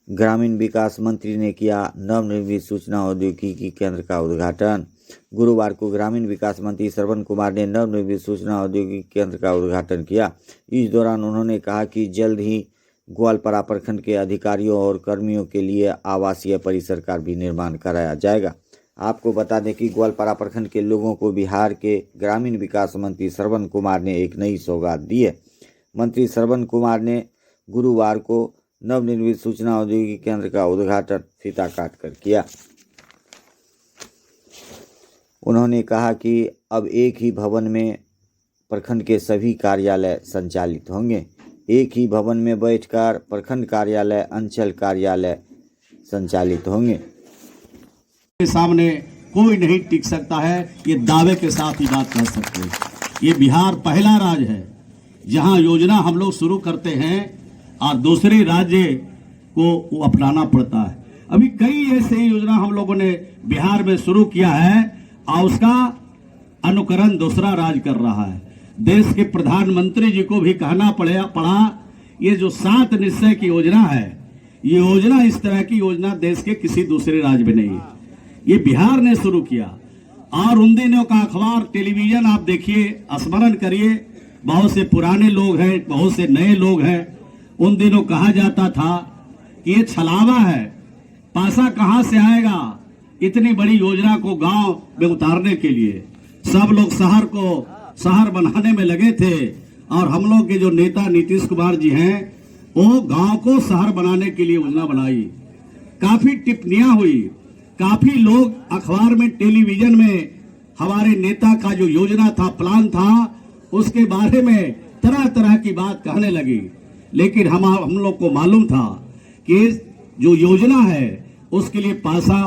ग्रामीण विकास मंत्री ने किया नवनिर्मित सूचना औद्योगिकी केंद्र का उद्घाटन। गुरुवार को ग्रामीण विकास मंत्री श्रवण कुमार ने नवनिर्मित सूचना औद्योगिक केंद्र का उद्घाटन किया। इस दौरान उन्होंने कहा कि जल्द ही ग्वालपारा प्रखंड के अधिकारियों और कर्मियों के लिए आवासीय परिसर का भी निर्माण कराया जाएगा। आपको बता दें कि ग्वालपारा प्रखंड के लोगों को बिहार के ग्रामीण विकास मंत्री श्रवण कुमार ने एक नई सौगात दी है। मंत्री श्रवण कुमार ने गुरुवार को नवनिर्मित सूचना औद्योगिक केंद्र का उद्घाटन फीता काटकर किया। उन्होंने कहा कि अब एक ही भवन में प्रखंड के सभी कार्यालय संचालित होंगे। एक ही भवन में बैठकर प्रखंड कार्यालय, अंचल कार्यालय संचालित होंगे। के सामने कोई नहीं टिक सकता है, ये दावे के साथ ही बात कर सकते हैं। ये बिहार पहला राज्य है जहां योजना हम लोग शुरू करते हैं और दूसरे राज्य को अपनाना पड़ता है। अभी कई ऐसे योजना हम लोगों ने बिहार में शुरू किया है और उसका अनुकरण दूसरा राज्य कर रहा है। देश के प्रधानमंत्री जी को भी कहना पड़ा ये जो 7 निश्चय की योजना है, ये योजना इस तरह की योजना देश के किसी दूसरे राज्य में नहीं है, ये बिहार ने शुरू किया। और उन दिनों का अखबार, टेलीविजन आप देखिए, स्मरण करिए, बहुत से पुराने लोग हैं, बहुत से नए लोग हैं। उन दिनों कहा जाता था कि ये छलावा है, पैसा कहां से आएगा इतनी बड़ी योजना को गांव में उतारने के लिए। सब लोग शहर को शहर बनाने में लगे थे और हम लोग के जो नेता नीतीश कुमार जी हैं वो गांव को शहर बनाने के लिए योजना बनाई। काफी टिप्पणियां हुई, काफी लोग अखबार में, टेलीविजन में हमारे नेता का जो योजना था, प्लान था, उसके बारे में तरह तरह की बात कहने लगी। लेकिन हम लोग को मालूम था कि जो योजना है उसके लिए पैसा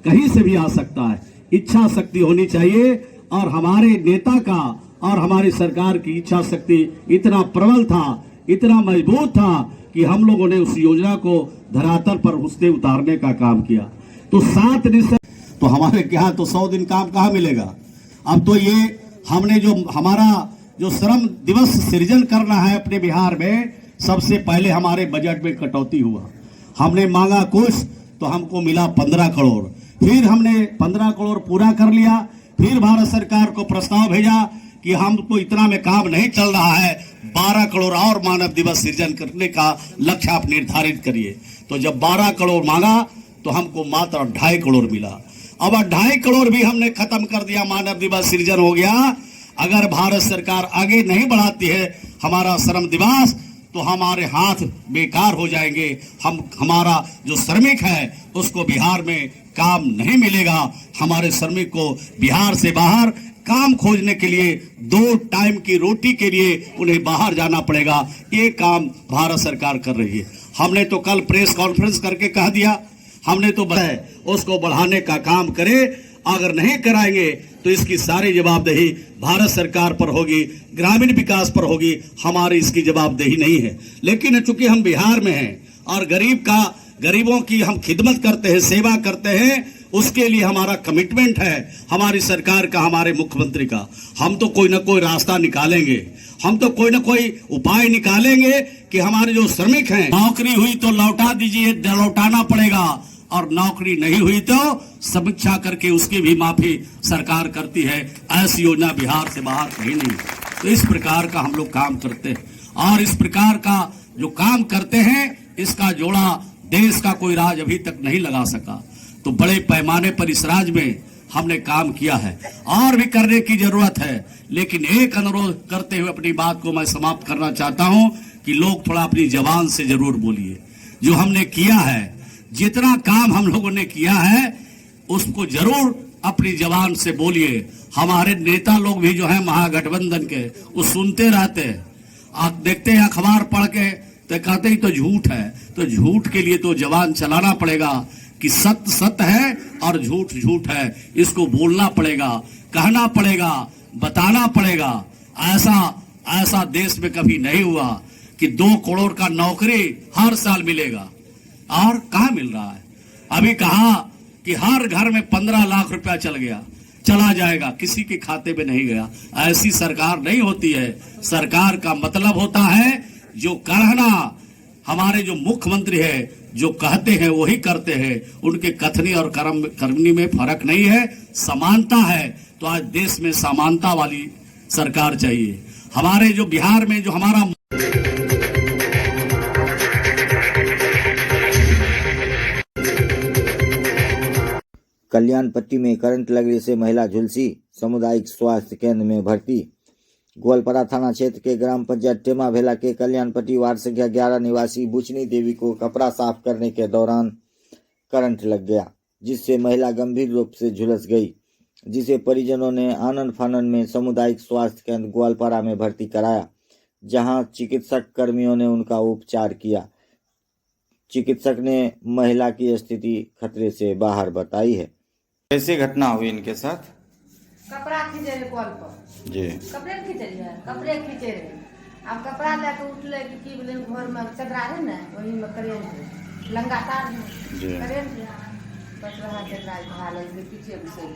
कहीं से भी आ सकता है, इच्छा शक्ति होनी चाहिए। और हमारे नेता का और हमारी सरकार की इच्छा शक्ति इतना प्रबल था, इतना मजबूत था कि हम लोगों ने उस योजना को धरातल पर उसने उतारने का काम किया। तो 7 निश्चय, तो हमारे यहाँ तो 100 दिन काम कहाँ मिलेगा। अब तो ये हमने जो हमारा जो श्रम दिवस सृजन करना है अपने बिहार में, सबसे पहले हमारे बजट में कटौती हुआ। हमने मांगा कुछ तो हमको मिला 15 करोड़, फिर हमने 15 करोड़ पूरा कर लिया। फिर भारत सरकार को प्रस्ताव भेजा कि हमको इतना में काम नहीं चल रहा है, 12 करोड़ और मानव दिवस सृजन करने का लक्ष्य आप निर्धारित करिए। तो जब 12 करोड़ मांगा तो हमको मात्र 2.5 करोड़ मिला। अब 2.5 करोड़ भी हमने खत्म कर दिया, मानव दिवस सृजन हो गया। अगर भारत सरकार आगे नहीं बढ़ाती है हमारा श्रम दिवस तो हमारे हाथ बेकार हो जाएंगे। हमारा जो श्रमिक है उसको बिहार में काम नहीं मिलेगा। हमारे श्रमिक को बिहार से बाहर काम खोजने के लिए, 2 टाइम की रोटी के लिए उन्हें बाहर जाना पड़ेगा। ये काम भारत सरकार कर रही है। हमने तो कल प्रेस कॉन्फ्रेंस करके कह दिया, हमने तो उसको बढ़ाने का काम करे। अगर नहीं कराएंगे तो इसकी सारी जवाबदेही भारत सरकार पर होगी, ग्रामीण विकास पर होगी, हमारी इसकी जवाबदेही नहीं है। लेकिन चूंकि हम बिहार में हैं और गरीबों की हम खिदमत करते हैं, सेवा करते हैं, उसके लिए हमारा कमिटमेंट है, हमारी सरकार का, हमारे मुख्यमंत्री का। हम तो कोई ना कोई रास्ता निकालेंगे, हम तो कोई ना कोई उपाय निकालेंगे कि हमारे जो श्रमिक हैं, नौकरी हुई तो लौटा दीजिए, लौटाना पड़ेगा, और नौकरी नहीं हुई तो समीक्षा करके उसकी भी माफी सरकार करती है। ऐसी योजना बिहार से बाहर कहीं नहीं। तो इस प्रकार का हम लोग काम करते हैं और इस प्रकार का जो काम करते हैं इसका जोड़ा देश का कोई राज्य अभी तक नहीं लगा सका। तो बड़े पैमाने पर इस राज्य में हमने काम किया है और भी करने की जरूरत है। लेकिन एक अनुरोध करते हुए अपनी बात को मैं समाप्त करना चाहता हूं कि लोग थोड़ा अपनी जबान से जरूर बोलिए। जो हमने किया है, जितना काम हम लोगों ने किया है उसको जरूर अपनी जबान से बोलिए। हमारे नेता लोग भी जो है महागठबंधन के, वो सुनते रहते हैं, आप देखते हैं अखबार पढ़ के तो कहते ही तो झूठ है। तो झूठ के लिए तो जबान चलाना पड़ेगा कि सत्य सत्य है और झूठ झूठ है। इसको बोलना पड़ेगा, कहना पड़ेगा, बताना पड़ेगा। ऐसा देश में कभी नहीं हुआ कि 2 करोड़ का नौकरी हर साल मिलेगा और कहां मिल रहा है। अभी कहा कि हर घर में 15 लाख रुपया चल गया। चला जाएगा, किसी के खाते में नहीं गया। ऐसी सरकार नहीं होती है। सरकार का मतलब होता है जो कहना, हमारे जो मुख्यमंत्री है जो कहते हैं वही करते हैं, उनके कथनी और करनी में फर्क नहीं है, समानता है। तो आज देश में समानता वाली सरकार चाहिए। हमारे जो बिहार में जो हमारा कल्याण पट्टी में करंट लगने से महिला झुलसी, सामुदायिक स्वास्थ्य केंद्र में भर्ती। गोलपारा थाना क्षेत्र के ग्राम पंचायत टेमा भेला के कल्याण पट्टी वार्ड संख्या 11 निवासी बुचनी देवी को कपड़ा साफ करने के दौरान करंट लग गया, जिससे महिला गंभीर रूप से झुलस गई, जिसे परिजनों ने आनन फानन में सामुदायिक स्वास्थ्य केंद्र गोलपारा में भर्ती कराया, जहां चिकित्सक कर्मियों ने उनका उपचार किया। चिकित्सक ने महिला की स्थिति खतरे से बाहर बताई है। कैसे घटना हुई इनके साथ? कपड़ा खींचे रहे कॉल पर जी, कपड़े खींचे रहे, कपड़े खींचे रहे। अब कपड़ा लेके उठले कि बोले घर में चदरा है ना, वही में करेंट लंगा तार में जी। करेंट बस रहा चदरा भाल पीछे घुसे